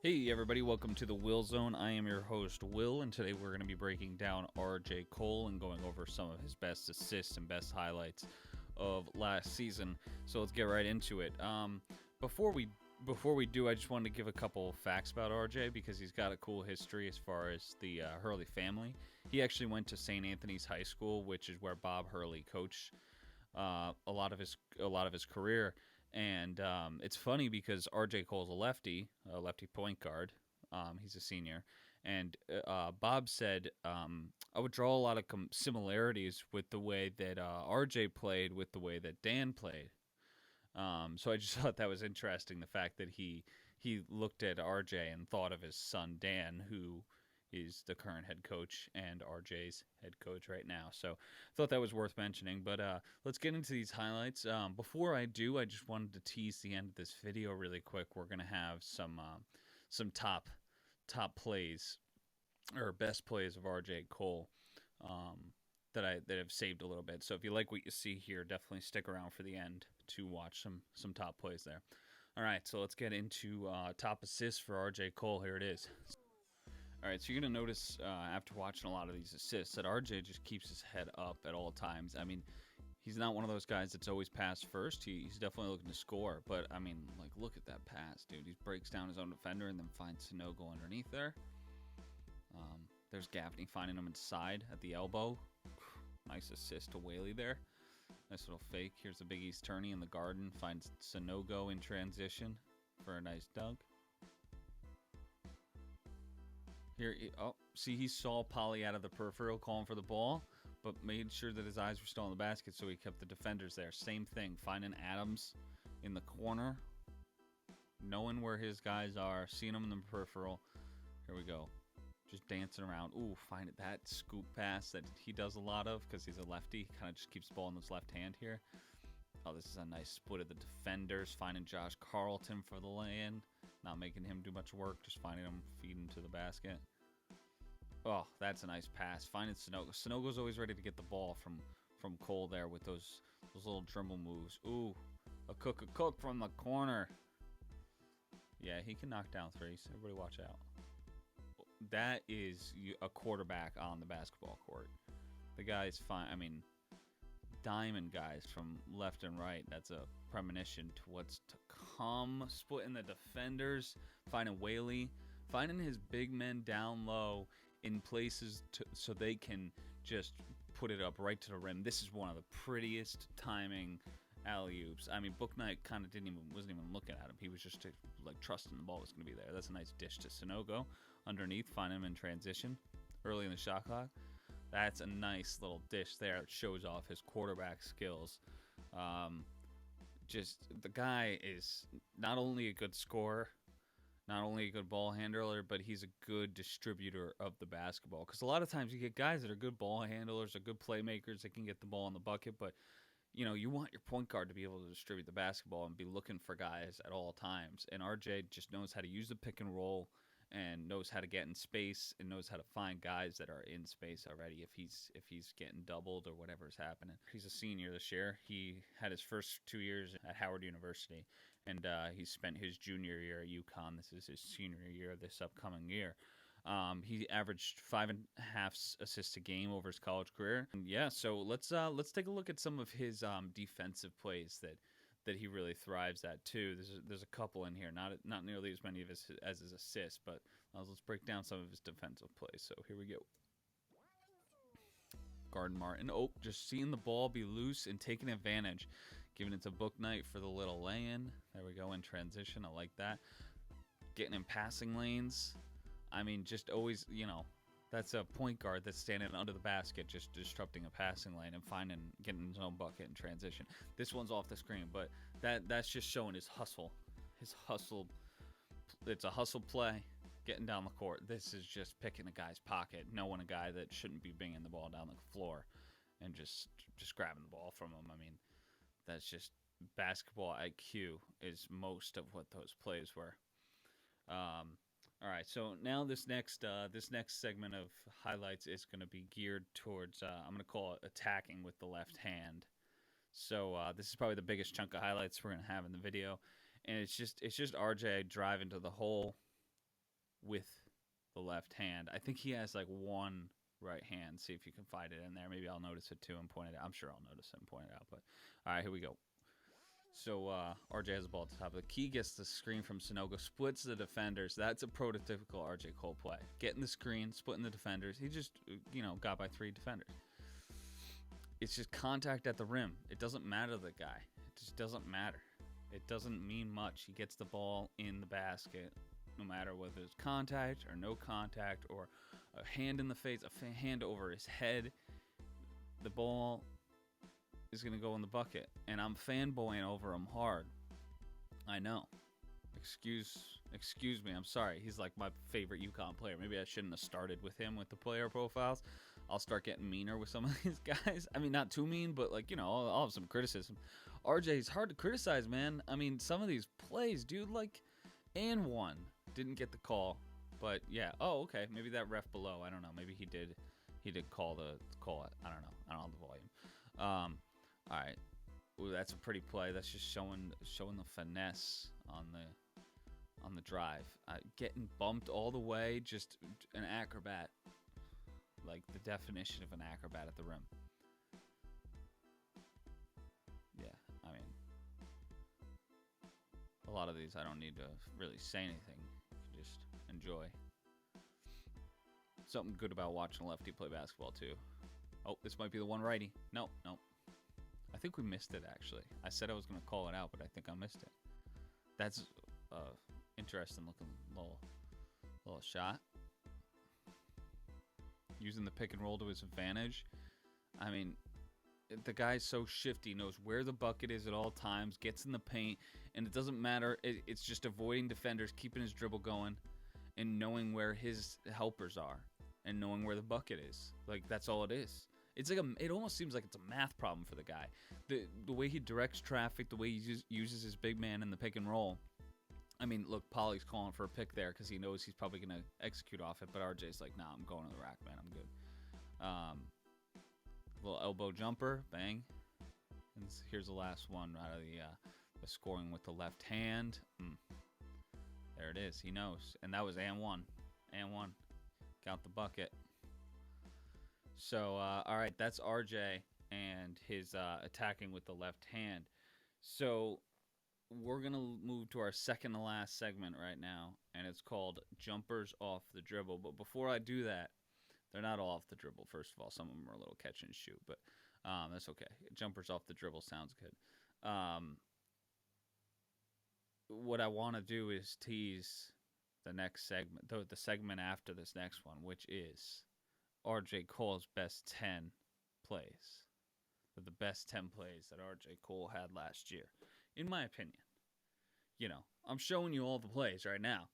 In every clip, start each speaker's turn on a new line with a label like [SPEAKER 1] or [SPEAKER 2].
[SPEAKER 1] Hey everybody, welcome to the Will Zone. I am your host Will, and today we're going to be breaking down RJ Cole and going over some of his best assists and best highlights of last season. So let's get right into it. Before we do, I just wanted to give a couple facts about RJ because he's got a cool history as far as the Hurley family. He actually went to St. Anthony's High School, which is where Bob Hurley coached a lot of his career. And it's funny because R.J. Cole's a lefty point guard. He's a senior. And Bob said, I would draw a lot of similarities with the way that R.J. played with the way that Dan played. So I just thought that was interesting, the fact that he looked at R.J. and thought of his son Dan, who is the current head coach and RJ's head coach right now. So I thought that was worth mentioning. But let's get into these highlights. Before I do, I just wanted to tease the end of this video really quick. We're gonna have some top plays or best plays of RJ Cole that have saved a little bit. So if you like what you see here, definitely stick around for the end to watch some top plays there. All right, so let's get into top assists for RJ Cole. Here it is. All right, so you're going to notice after watching a lot of these assists that RJ just keeps his head up at all times. I mean, he's not one of those guys that's always pass first. He's definitely looking to score. But, I mean, like, look at that pass, dude. He breaks down his own defender and then finds Sanogo underneath there. There's Gaffney finding him inside at the elbow. Nice assist to Whaley there. Nice little fake. Here's the Big East tourney in the garden. Finds Sanogo in transition for a nice dunk. Here, see, he saw Polly out of the peripheral calling for the ball, but made sure that his eyes were still on the basket, so he kept the defenders there. Same thing, finding Adams in the corner, knowing where his guys are, seeing him in the peripheral. Here we go. Just dancing around. Ooh, find it, that scoop pass that he does a lot of because he's a lefty. Kind of just keeps the ball in his left hand here. Oh, this is a nice split of the defenders. Finding Josh Carlton for the lay-in. Not making him do much work, just finding him, feeding to the basket. Oh, that's a nice pass. Finding Sanogo. Sanogo's always ready to get the ball from Cole there with those little dribble moves. Ooh, a cook from the corner. Yeah, he can knock down threes. Everybody watch out. That is a quarterback on the basketball court. The guy's fine. I mean, diamond guys from left and right. That's a premonition to what's to come. Splitting the defenders, finding Whaley, finding his big men down low in places so they can just put it up right to the rim. This is one of the prettiest timing alley-oops. I mean, Bouknight kind of wasn't even looking at him. He was just like trusting the ball was going to be there. That's a nice dish to Sanogo underneath, finding him in transition early in the shot clock. That's a nice little dish there that shows off his quarterback skills. Just the guy is not only a good scorer, not only a good ball handler, but he's a good distributor of the basketball. Because a lot of times you get guys that are good ball handlers, or good playmakers that can get the ball in the bucket, but you want your point guard to be able to distribute the basketball and be looking for guys at all times. And RJ just knows how to use the pick and roll and knows how to get in space and knows how to find guys that are in space already if he's getting doubled or whatever's happening. He's a senior this year. He had his first 2 years at Howard University, and he spent his junior year at UConn. This is his senior year this upcoming year. He averaged 5.5 assists a game over his college career. And yeah, so let's take a look at some of his defensive plays that he really thrives at too. There's a couple in here, not nearly as many of his as his assists, but let's break down some of his defensive plays. So here we go. Garden Martin. Oh, just seeing the ball be loose and taking advantage, giving it to Bouknight for the little lay-in. There we go in transition. I like that. Getting in passing lanes. I mean, just always, that's a point guard that's standing under the basket, just disrupting a passing lane and getting his own bucket in transition. This one's off the screen, but that's just showing his hustle. His hustle. It's a hustle play, getting down the court. This is just picking a guy's pocket, knowing a guy that shouldn't be bringing the ball down the floor, and just grabbing the ball from him. I mean, that's just basketball IQ is most of what those plays were. All right, so now this next segment of highlights is going to be geared towards I'm going to call it attacking with the left hand. So this is probably the biggest chunk of highlights we're going to have in the video, and it's just RJ driving to the hole, with the left hand. I think he has like one right hand. See if you can find it in there. Maybe I'll notice it too and point it out. I'm sure I'll notice it and point it out. But all right, here we go. So RJ has the ball at the top of the key, gets the screen from Sunogo, splits the defenders. That's a prototypical RJ Cole play. Getting the screen, splitting the defenders. He just, got by 3 defenders. It's just contact at the rim. It doesn't matter the guy. It just doesn't matter. It doesn't mean much. He gets the ball in the basket, no matter whether it's contact or no contact or a hand in the face, a hand over his head. The ball is going to go in the bucket, and I'm fanboying over him hard. I know. Excuse me. I'm sorry. He's like my favorite UConn player. Maybe I shouldn't have started with him with the player profiles. I'll start getting meaner with some of these guys. I mean, not too mean, but I'll have some criticism. RJ's hard to criticize, man. I mean, some of these plays, dude, and one didn't get the call, but yeah. Oh, okay. Maybe that ref below. I don't know. Maybe he did call it. I don't know. I don't have the volume. All right. Ooh, that's a pretty play. That's just showing the finesse on the drive. Getting bumped all the way, just an acrobat. Like the definition of an acrobat at the rim. Yeah, I mean, a lot of these I don't need to really say anything. You can just enjoy. Something good about watching a lefty play basketball too. Oh, this might be the one righty. No. I think we missed it, actually. I said I was going to call it out, but I think I missed it. That's interesting looking little shot. Using the pick and roll to his advantage. I mean, the guy's so shifty, knows where the bucket is at all times, gets in the paint, and it doesn't matter. It's just avoiding defenders, keeping his dribble going, and knowing where his helpers are, and knowing where the bucket is. Like, that's all it is. It's like it almost seems like it's a math problem for the guy. The way he directs traffic, the way he uses his big man in the pick and roll. I mean, look, Polly's calling for a pick there because he knows he's probably going to execute off it. But RJ's like, nah, I'm going to the rack, man. I'm good. Little elbow jumper, bang. And here's the last one out of the scoring with the left hand. There it is. He knows. And that was and one. Count the bucket. So, all right, that's RJ and his attacking with the left hand. So we're going to move to our second to last segment right now, and it's called Jumpers Off the Dribble. But before I do that, they're not all off the dribble, first of all. Some of them are a little catch and shoot, but that's okay. Jumpers off the dribble sounds good. What I want to do is tease the next segment, the segment after this next one, which is RJ Cole's best 10 plays. The best 10 plays that RJ Cole had last year, in my opinion. I'm showing you all the plays right now,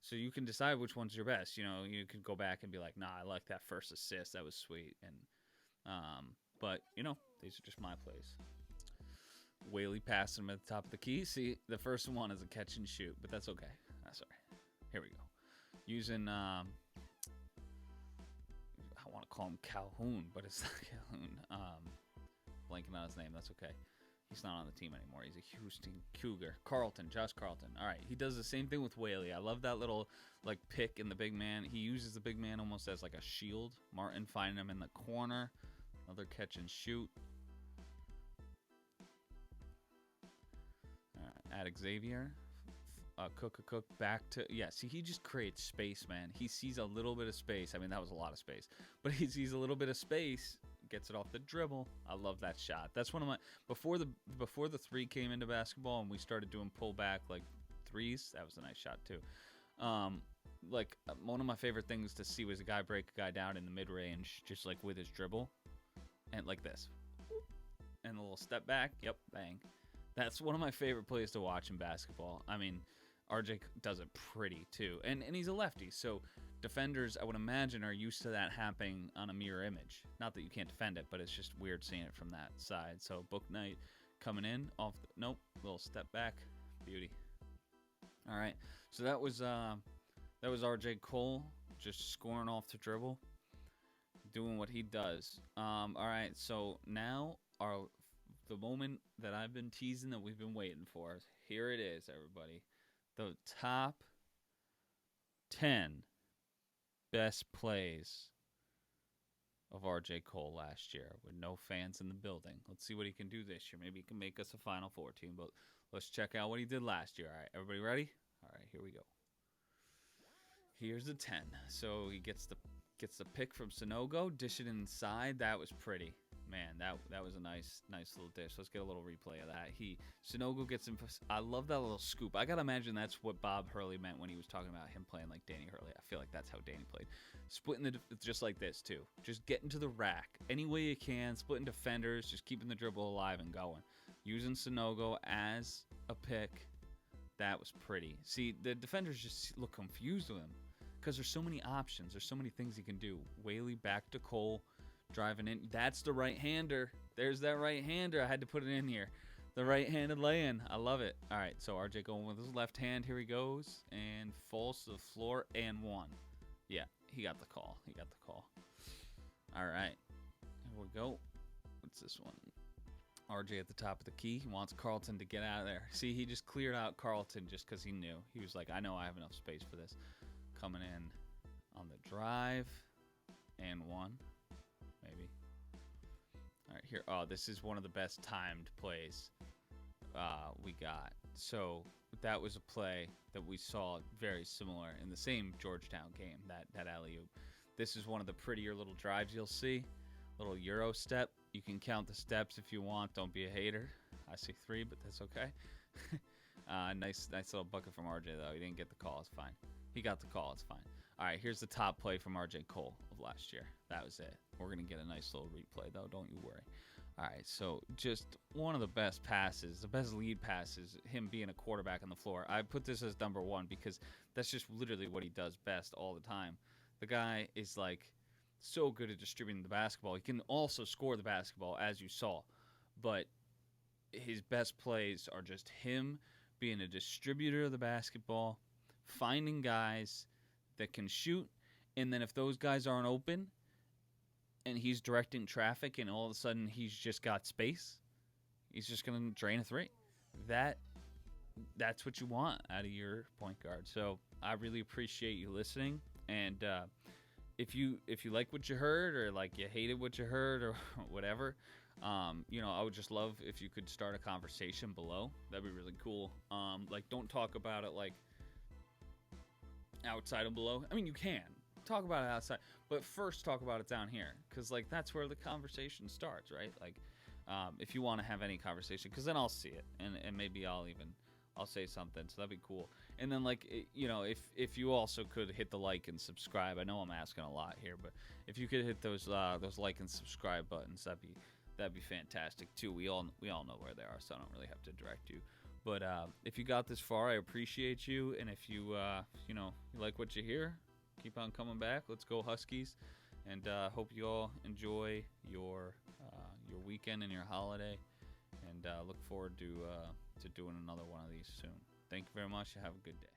[SPEAKER 1] so you can decide which one's your best. You can go back and be like, nah, I like that first assist. That was sweet. But, these are just my plays. Whaley passed him at the top of the key. See, the first one is a catch and shoot, but that's okay. That's all right. Here we go. Using, I want to call him Calhoun, but it's not Calhoun. Blanking on his name. That's okay. He's not on the team anymore. He's a Houston Cougar. Josh Carlton. All right. He does the same thing with Whaley. I love that little, pick in the big man. He uses the big man almost as, a shield. Martin finding him in the corner. Another catch and shoot. All right. Add Xavier. Cook back to... Yeah, see, he just creates space, man. He sees a little bit of space. I mean, that was a lot of space. But he sees a little bit of space... Gets it off the dribble. I love that shot. That's one of my before the three came into basketball and we started doing pullback threes. That was a nice shot too. One of my favorite things to see was a guy break a guy down in the mid range, just with his dribble, and like this, and a little step back. Yep, bang. That's one of my favorite plays to watch in basketball. I mean, RJ does it pretty too, and he's a lefty, so. Defenders, I would imagine, are used to that happening on a mirror image. Not that you can't defend it, but it's just weird seeing it from that side. So Book Knight coming in off. Nope, little step back, beauty. All right, so that was RJ Cole just scoring off the dribble, doing what he does. All right, so now the moment that I've been teasing that we've been waiting for. Here it is, everybody. The top 10 best plays of RJ Cole last year with no fans in the building. Let's see what he can do this year. Maybe he can make us a Final Four team, but let's check out what he did last year. All right, everybody ready? All right, here we go. Here's the 10. So he gets the pick from Sonogo, dish it inside. That was pretty. Man, that was a nice little dish. Let's get a little replay of that. Sonogo gets him. I love that little scoop. I gotta imagine that's what Bob Hurley meant when he was talking about him playing like Danny Hurley. I feel like that's how Danny played. Splitting just like this too. Just getting to the rack any way you can. Splitting defenders. Just keeping the dribble alive and going. Using Sonogo as a pick. That was pretty. See, the defenders just look confused with him because there's so many options. There's so many things he can do. Whaley back to Cole. Driving in. That's the right-hander. There's that right-hander. I had to put it in here. The right-handed lay-in. I love it. All right, so RJ going with his left hand. Here he goes. And falls to the floor and one. Yeah, he got the call. All right. Here we go. What's this one? RJ at the top of the key. He wants Carlton to get out of there. See, he just cleared out Carlton just because he knew. He was like, I know I have enough space for this. Coming in on the drive. And one. Maybe. All right, here. Oh, this is one of the best timed plays we got. So that was a play that we saw very similar in the same Georgetown game, that alley-oop. This is one of the prettier little drives you'll see. Little Euro step. You can count the steps if you want. Don't be a hater. I see 3, but that's okay. Nice little bucket from RJ, though. He didn't get the call. It's fine. He got the call. It's fine. All right, here's the top play from RJ Cole of last year. That was it. We're going to get a nice little replay, though. Don't you worry. All right, so just one of the best passes, the best lead passes, him being a quarterback on the floor. I put this as number 1 because that's just literally what he does best all the time. The guy is, like, so good at distributing the basketball. He can also score the basketball, as you saw. But his best plays are just him being a distributor of the basketball, finding guys that can shoot, and then if those guys aren't open and he's directing traffic and all of a sudden he's just got space, he's just going to drain a 3. That's what you want out of your point guard. So I really appreciate you listening, and if you like what you heard or like you hated what you heard or whatever, I would just love if you could start a conversation below. That'd be really cool. Like, don't talk about it like outside and below. I mean, you can talk about it outside, but first talk about it down here, because like that's where the conversation starts, right? Like, if you want to have any conversation, because then I'll see it, and maybe I'll say something, so that'd be cool. And then, like, if you also could hit the like and subscribe. I know I'm asking a lot here, but if you could hit those like and subscribe buttons, that'd be fantastic too. We all know where they are, so I don't really have to direct you. But if you got this far, I appreciate you. And if you you like what you hear, keep on coming back. Let's go Huskies. And hope you all enjoy your weekend and your holiday. And look forward to doing another one of these soon. Thank you very much. Have a good day.